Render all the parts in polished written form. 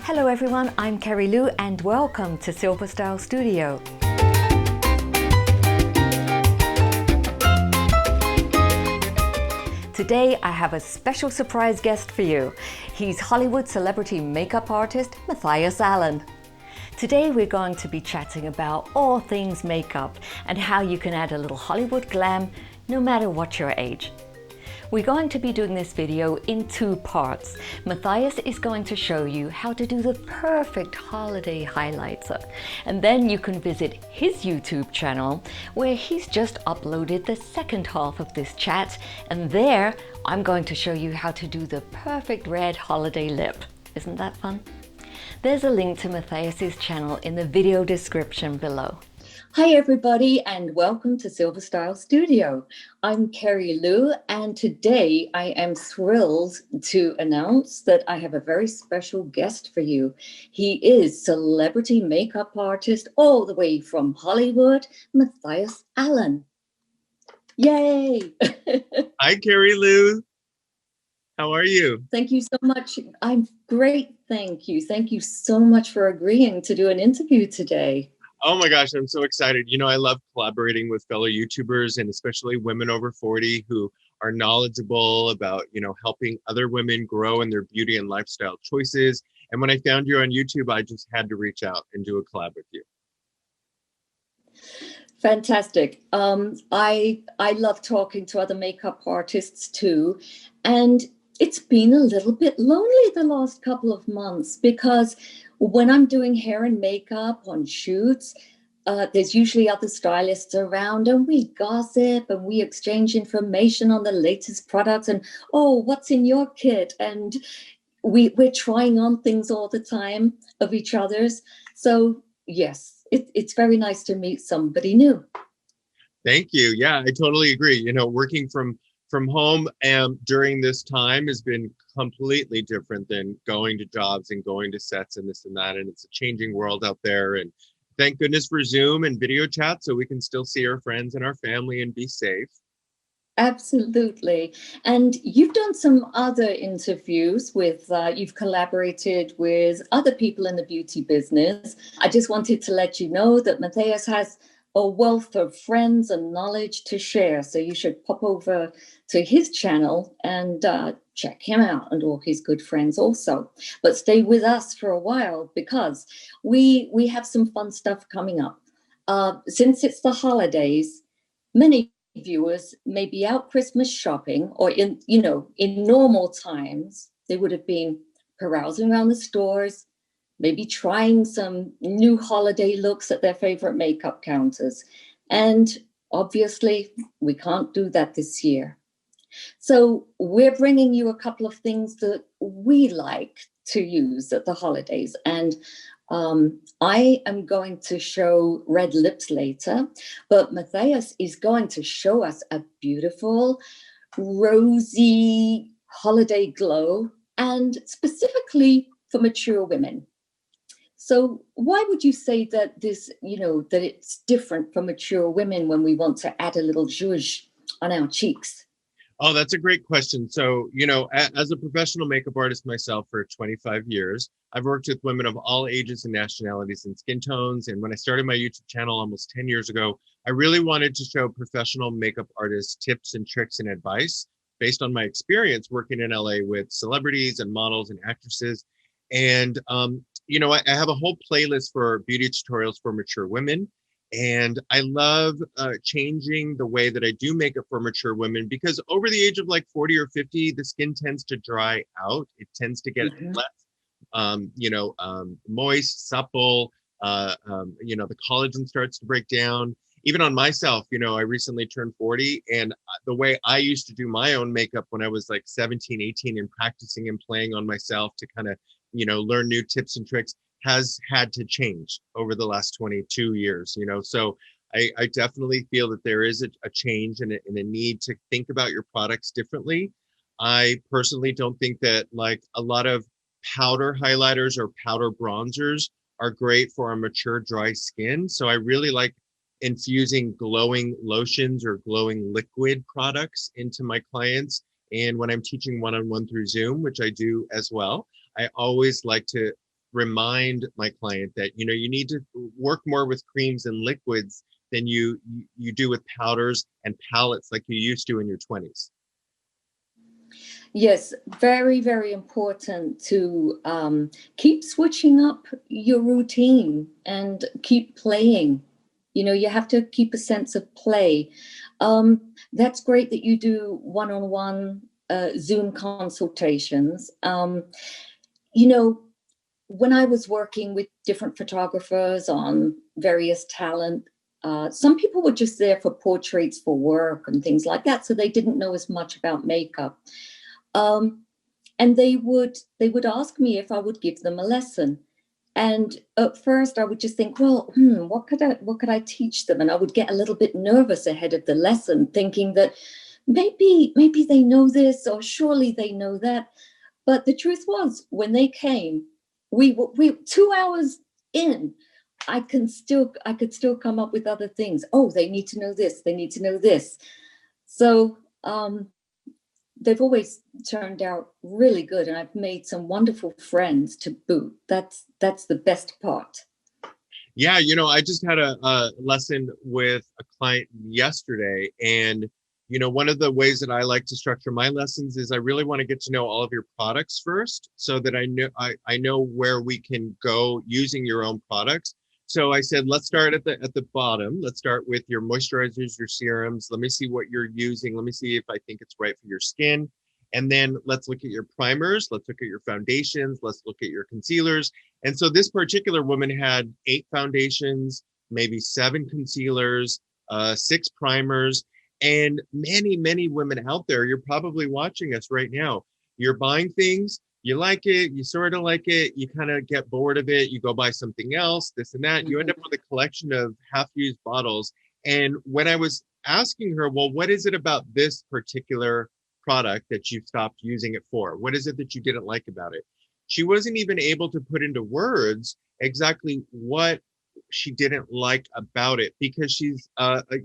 Hello everyone, I'm Kerry-Lou and welcome to Silver Style Studio. Today I have a special surprise guest for you. He's Hollywood celebrity makeup artist Mathias Alan. Today we're going to be chatting about all things makeup and how you can add a little Hollywood glam no matter what your age. We're going to be doing this video in two parts. Mathias is going to show you how to do the perfect holiday highlighter. And then you can visit his YouTube channel where he's just uploaded the second half of this chat. And there I'm going to show you how to do the perfect red holiday lip. Isn't that fun? There's a link to Mathias's channel in the video description below. Hi everybody and welcome to Silver Style Studio. I'm Kerry-Lou and today I am thrilled to announce that I have a very special guest for you. He is celebrity makeup artist all the way from Hollywood, Mathias Alan. Yay! Hi Kerry-Lou. How are you? Thank you so much. I'm great, thank you. Thank you so much for agreeing to do an interview today. Oh my gosh, I'm so excited. You know, I love collaborating with fellow YouTubers and especially women over 40 who are knowledgeable about, helping other women grow in their beauty and lifestyle choices. And when I found you on YouTube, I just had to reach out and do a collab with you. Fantastic. I love talking to other makeup artists too. And it's been a little bit lonely the last couple of months because when I'm doing hair and makeup on shoots, there's usually other stylists around and we gossip and we exchange information on the latest products and, oh, what's in your kit? And we're trying on things all the time of each other's. So yes, it's very nice to meet somebody new. Thank you. Yeah, I totally agree. Working from home during this time has been completely different than going to jobs and going to sets and this and that. And it's a changing world out there. And thank goodness for Zoom and video chat so we can still see our friends and our family and be safe. Absolutely. And you've done some other interviews with, you've collaborated with other people in the beauty business. I just wanted to let you know that Mathias has a wealth of friends and knowledge to share. So you should pop over to his channel and check him out and all his good friends also. But stay with us for a while because we have some fun stuff coming up. Since it's the holidays, many viewers may be out Christmas shopping or in normal times, they would have been carousing around the stores, maybe trying some new holiday looks at their favorite makeup counters. And obviously, we can't do that this year. So we're bringing you a couple of things that we like to use at the holidays. And I am going to show red lips later, but Mathias is going to show us a beautiful, rosy holiday glow, and specifically for mature women. So why would you say that this, that it's different for mature women when we want to add a little zhuzh on our cheeks? Oh, that's a great question. So, as a professional makeup artist myself for 25 years, I've worked with women of all ages and nationalities and skin tones. And when I started my YouTube channel almost 10 years ago, I really wanted to show professional makeup artists tips and tricks and advice based on my experience working in LA with celebrities and models and actresses. And, I have a whole playlist for beauty tutorials for mature women. And I love changing the way that I do makeup for mature women because over the age of like 40 or 50, the skin tends to dry out. It tends to get less, moist, supple. The collagen starts to break down. Even on myself, I recently turned 40 and the way I used to do my own makeup when I was like 17, 18 and practicing and playing on myself to kind of, learn new tips and tricks has had to change over the last 22 years, so I definitely feel that there is a change and a need to think about your products differently. I personally don't think that like a lot of powder highlighters or powder bronzers are great for a mature, dry skin. So I really like infusing glowing lotions or glowing liquid products into my clients. And when I'm teaching one-on-one through Zoom, which I do as well, I always like to remind my client that, you know, you need to work more with creams and liquids than you do with powders and palettes like you used to in your 20s. Yes, very, very important to keep switching up your routine and keep playing. You know, you have to keep a sense of play. That's great that you do one-on-one Zoom consultations. You know, when I was working with different photographers on various talent, some people were just there for portraits for work and things like that, so they didn't know as much about makeup. And they would ask me if I would give them a lesson. And at first I would just think, well, what could I teach them? And I would get a little bit nervous ahead of the lesson, thinking that maybe they know this, or surely they know that. But the truth was, when they came, we 2 hours in, I could still come up with other things. Oh, they need to know this, they need to know this. So they've always turned out really good, and I've made some wonderful friends to boot. That's the best part. Yeah, you know, I just had a lesson with a client yesterday, and you know, one of the ways that I like to structure my lessons is I really want to get to know all of your products first, so that I know where we can go using your own products. So I said, let's start at the bottom. Let's start with your moisturizers, your serums. Let me see what you're using. Let me see if I think it's right for your skin. And then let's look at your primers. Let's look at your foundations. Let's look at your concealers. And so this particular woman had 8 foundations, maybe 7 concealers, 6 primers, and many, many women out there. You're probably watching us right now. You're buying things, you like it, you sort of like it, you kind of get bored of it, you go buy something else, this and that. You end up with a collection of half-used bottles. And when I was asking her, well, what is it about this particular product that you stopped using it for? What is it that you didn't like about it? She wasn't even able to put into words exactly what she didn't like about it, because she's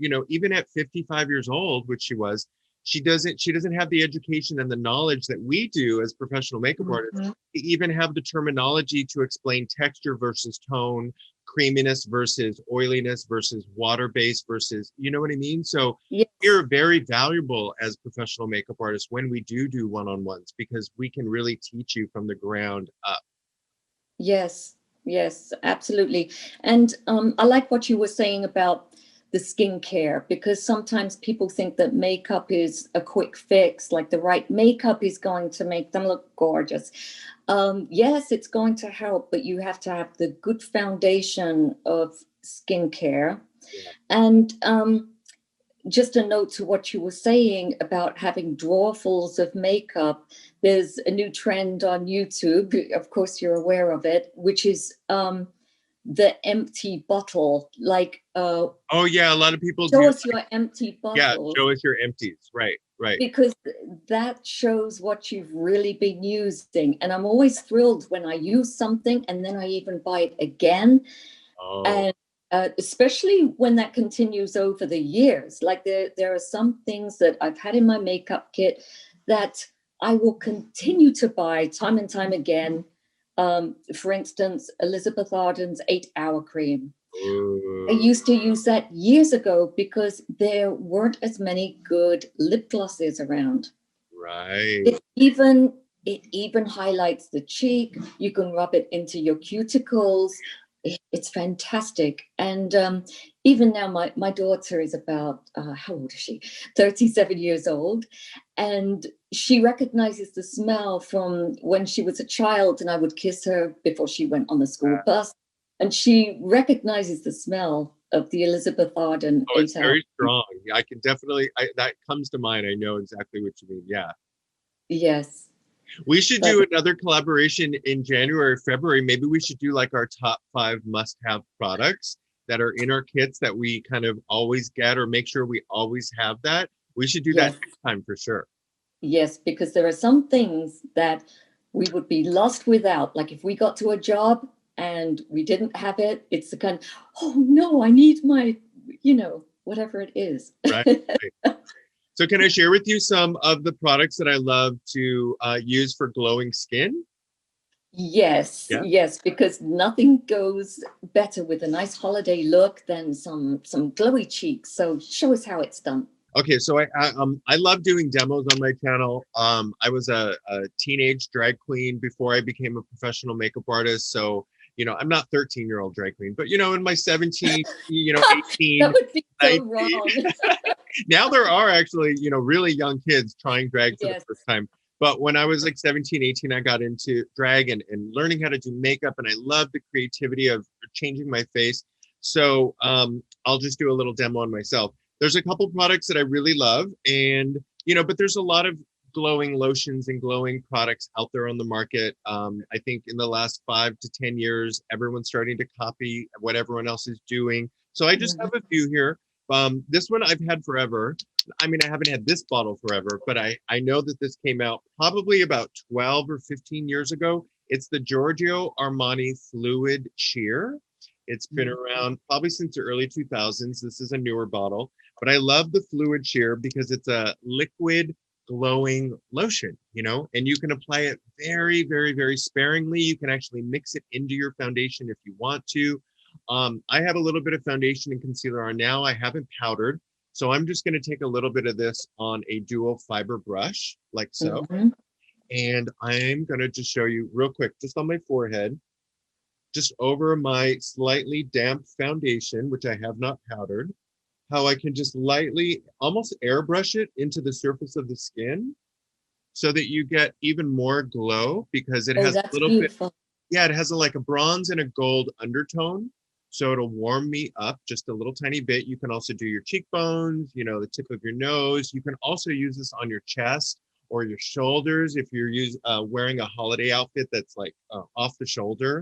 you know, even at 55 years old, which she was, she doesn't have the education and the knowledge that we do as professional makeup artists to even have the terminology to explain texture versus tone, creaminess versus oiliness versus water-based versus, you know what I mean? So Yes. we're very valuable as professional makeup artists when we do one-on-ones, because we can really teach you from the ground up. Yes, yes, absolutely. And I like what you were saying about the skincare, because sometimes people think that makeup is a quick fix, like the right makeup is going to make them look gorgeous. Yes, it's going to help, but you have to have the good foundation of skincare. Yeah. And just a note to what you were saying about having drawerfuls of makeup. There's a new trend on YouTube, of course you're aware of it, which is the empty bottle. Like, Oh yeah, a lot of people show do. us your empty Yeah, bottles. show us your empties. Right, right. Because that shows what you've really been using. And I'm always thrilled when I use something and then I even buy it again. Oh. And especially when that continues over the years. Like there are some things that I've had in my makeup kit that I will continue to buy time and time again. For instance, Elizabeth Arden's 8-Hour Cream. I used to use that years ago because there weren't as many good lip glosses around. Right. It even highlights the cheek. You can rub it into your cuticles. It's fantastic. And even now, my daughter is about, how old is she? 37 years old. And she recognizes the smell from when she was a child, and I would kiss her before she went on the school bus. And she recognizes the smell of the Elizabeth Arden. Oh, it's very strong. I can definitely, that comes to mind. I know exactly what you mean. Yeah. Yes. We should do another collaboration in January, February. Maybe we should do like our top 5 must-have products that are in our kits that we kind of always get, or make sure we always have that. We should do that next time for sure. Yes, because there are some things that we would be lost without. Like if we got to a job and we didn't have it, it's the kind of, oh no, I need my, whatever it is. Right. So can I share with you some of the products that I love to use for glowing skin? Yes, Yeah. yes, because nothing goes better with a nice holiday look than some glowy cheeks. So show us how it's done. Okay, so I love doing demos on my channel. I was a teenage drag queen before I became a professional makeup artist. So, I'm not 13-year-old drag queen, but in my 17, 18, That would be so 19. wrong. Now there are actually, really young kids trying drag for the Yes. first time. But when I was like 17, 18, I got into drag and learning how to do makeup, and I love the creativity of changing my face. So I'll just do a little demo on myself. There's a couple products that I really love, and but there's a lot of glowing lotions and glowing products out there on the market. I think in the last 5 to 10 years, everyone's starting to copy what everyone else is doing. So I just have a few here. This one I've had forever. I mean, I haven't had this bottle forever, but I know that this came out probably about 12 or 15 years ago. It's the Giorgio Armani Fluid Sheer. It's been around probably since the early 2000s. This is a newer bottle, but I love the Fluid Sheer because it's a liquid glowing lotion, and you can apply it very, very, very sparingly. You can actually mix it into your foundation if you want to. I have a little bit of foundation and concealer on now. I haven't powdered. So I'm just going to take a little bit of this on a dual fiber brush like so. And I'm going to just show you real quick, just on my forehead, just over my slightly damp foundation, which I have not powdered, how I can just lightly almost airbrush it into the surface of the skin so that you get even more glow because it has a That's little beautiful. bit, it has like a bronze and a gold undertone. So it'll warm me up just a little tiny bit. You can also do your cheekbones, the tip of your nose. You can also use this on your chest or your shoulders if you're wearing a holiday outfit that's like off the shoulder.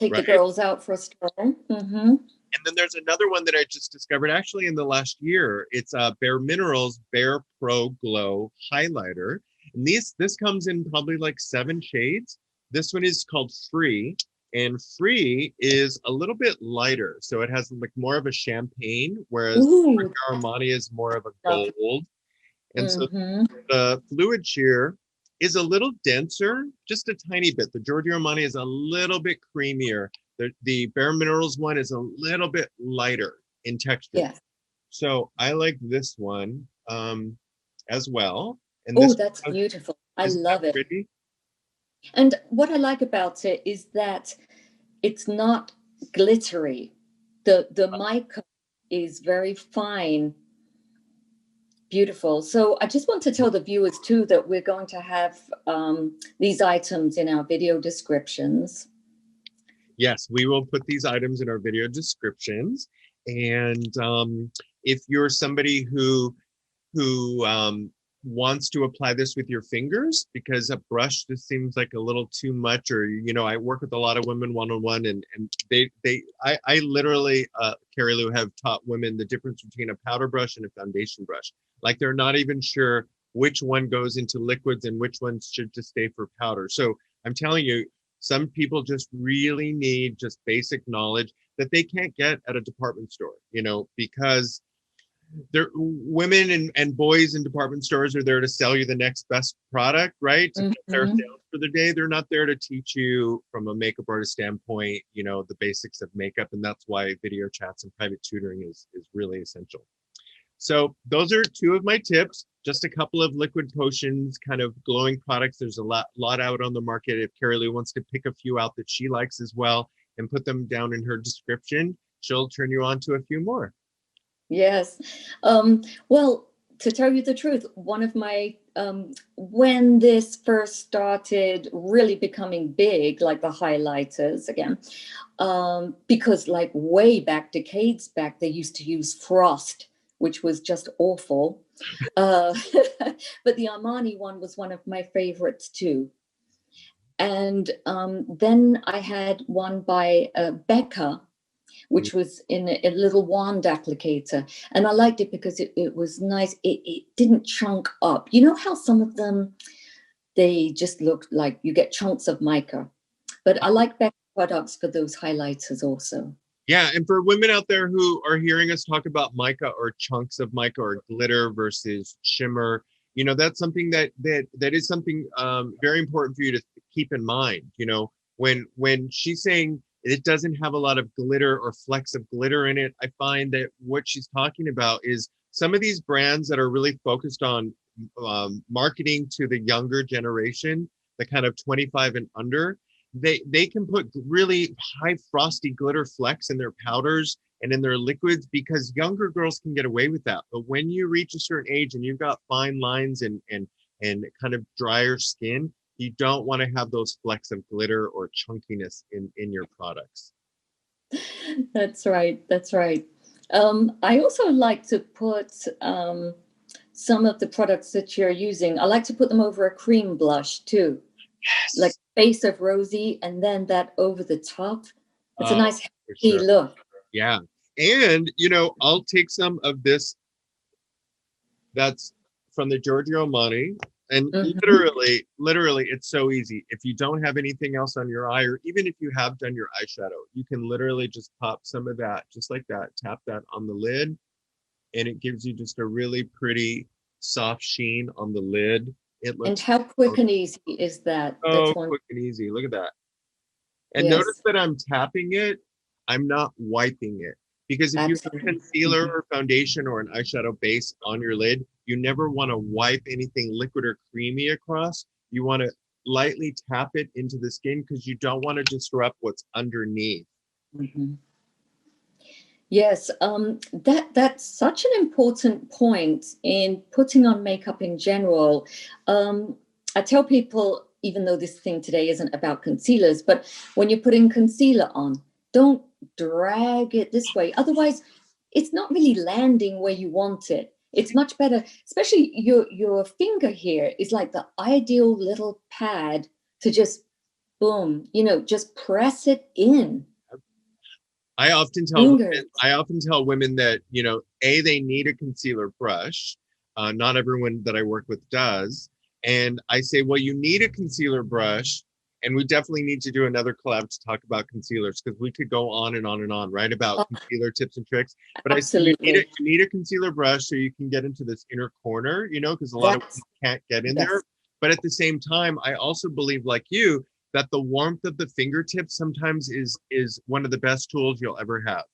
Take the girls out for a stroll. And then there's another one that I just discovered actually in the last year. It's Bare Minerals Bare Pro Glow Highlighter. And this comes in probably like 7 shades. This one is called Free. And Free is a little bit lighter. So it has like more of a champagne, whereas Armani is more of a gold. And so the Fluid Sheer is a little denser, just a tiny bit. The Giorgio Armani is a little bit creamier. The Bare Minerals one is a little bit lighter in texture. Yes. So I like this one as well. And that's beautiful. I love it. Pretty? And what I like about it is that it's not glittery. The mica is very fine. Beautiful. So I just want to tell the viewers too that we're going to have these items in our video descriptions. Yes, we will put these items in our video descriptions. And if you're somebody who wants to apply this with your fingers because a brush just seems like a little too much, or I work with a lot of women one-on-one, and I literally Kerry-Lou have taught women the difference between a powder brush and a foundation brush. Like they're not even sure which one goes into liquids and which ones should just stay for powder. So I'm telling you, some people just really need just basic knowledge that they can't get at a department store, because they're women and boys in department stores are there to sell you the next best product, right? To get their sales for the day. They're not there to teach you from a makeup artist standpoint, the basics of makeup. And that's why video chats and private tutoring is really essential. So those are 2 of my tips, just a couple of liquid potions, kind of glowing products. There's a lot out on the market. If Kerry-Lou wants to pick a few out that she likes as well and put them down in her description, she'll turn you on to a few more. Yes. Well, to tell you the truth, one of my, when this first started really becoming big, like the highlighters again, because like way back, decades back, they used to use Frost, which was just awful. But the Armani one was one of my favorites too. And then I had one by Becca, which was in a little wand applicator. And I liked it because it was nice. It didn't chunk up. You know how some of them, they just look like you get chunks of mica. But I like Becca products for those highlighters also. Yeah, and for women out there who are hearing us talk about mica or chunks of mica or glitter versus shimmer, that's something that is something very important for you to keep in mind. You know, when she's saying it doesn't have a lot of glitter or flecks of glitter in it, I find that what she's talking about is some of these brands that are really focused on marketing to the younger generation, the kind of 25 and under, they can put really high frosty glitter flecks in their powders and in their liquids because younger girls can get away with that. But when you reach a certain age and you've got fine lines and kind of drier skin, you don't want to have those flecks of glitter or chunkiness in your products. That's right. That's right. I also like to put some of the products that you're using. I like to put them over a cream blush too. Yes. Like base of rosy and then that over the top. It's a nice healthy look. Yeah. And, you know, I'll take some of this that's from the Giorgio Armani. And literally, it's so easy. If you don't have anything else on your eye, or even if you have done your eyeshadow, you can literally just pop some of that, just like that, tap that on the lid, and it gives you just a really pretty soft sheen on the lid. It looks and how quick and easy is that? So quick and easy. Look at that. And notice that I'm tapping it. I'm not wiping it. Because if you have concealer or foundation or an eyeshadow base on your lid, you never want to wipe anything liquid or creamy across. You want to lightly tap it into the skin because you don't want to disrupt what's underneath. Mm-hmm. Yes, that's such an important point in putting on makeup in general. I tell people, even though this thing today isn't about concealers, but when you're putting concealer on, don't drag it this way. Otherwise, it's not really landing where you want it. It's much better, especially your finger here is like the ideal little pad to just, boom, you know, just press it in. I often tell women that, you know, they need a concealer brush. Not everyone that I work with does. And I say, well, you need a concealer brush. And we definitely need to do another collab to talk about concealers because we could go on and on and on, right? About concealer tips and tricks. But absolutely. I say you need a concealer brush so you can get into this inner corner, you know, because a lot of people can't get in there. But at the same time, I also believe, like you, that the warmth of the fingertips sometimes is one of the best tools you'll ever have,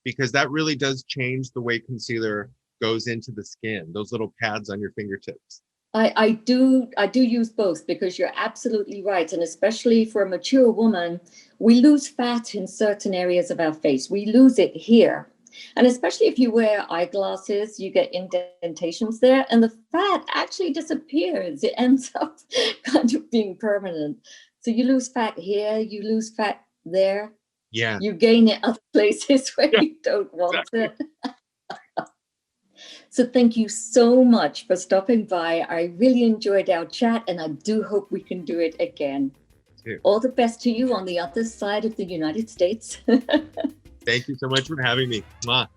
because that really does change the way concealer goes into the skin, those little pads on your fingertips. I do use both because you're absolutely right. And especially for a mature woman, we lose fat in certain areas of our face. We lose it here. And especially if you wear eyeglasses, you get indentations there and the fat actually disappears. It ends up kind of being permanent. So you lose fat here, you lose fat there. Yeah. You gain it other places where you don't want it. So thank you so much for stopping by. I really enjoyed our chat and I do hope we can do it again. All the best to you on the other side of the United States. Thank you so much for having me. Mwah.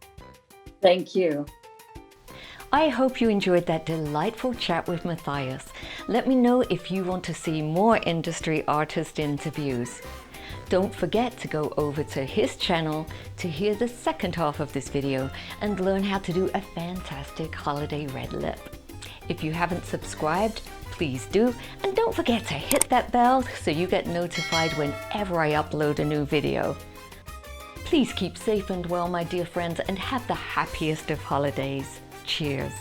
Thank you. I hope you enjoyed that delightful chat with Mathias. Let me know if you want to see more industry artist interviews. Don't forget to go over to his channel to hear the second half of this video and learn how to do a fantastic holiday red lip. If you haven't subscribed, please do, and don't forget to hit that bell so you get notified whenever I upload a new video. Please keep safe and well, my dear friends, and have the happiest of holidays. Cheers.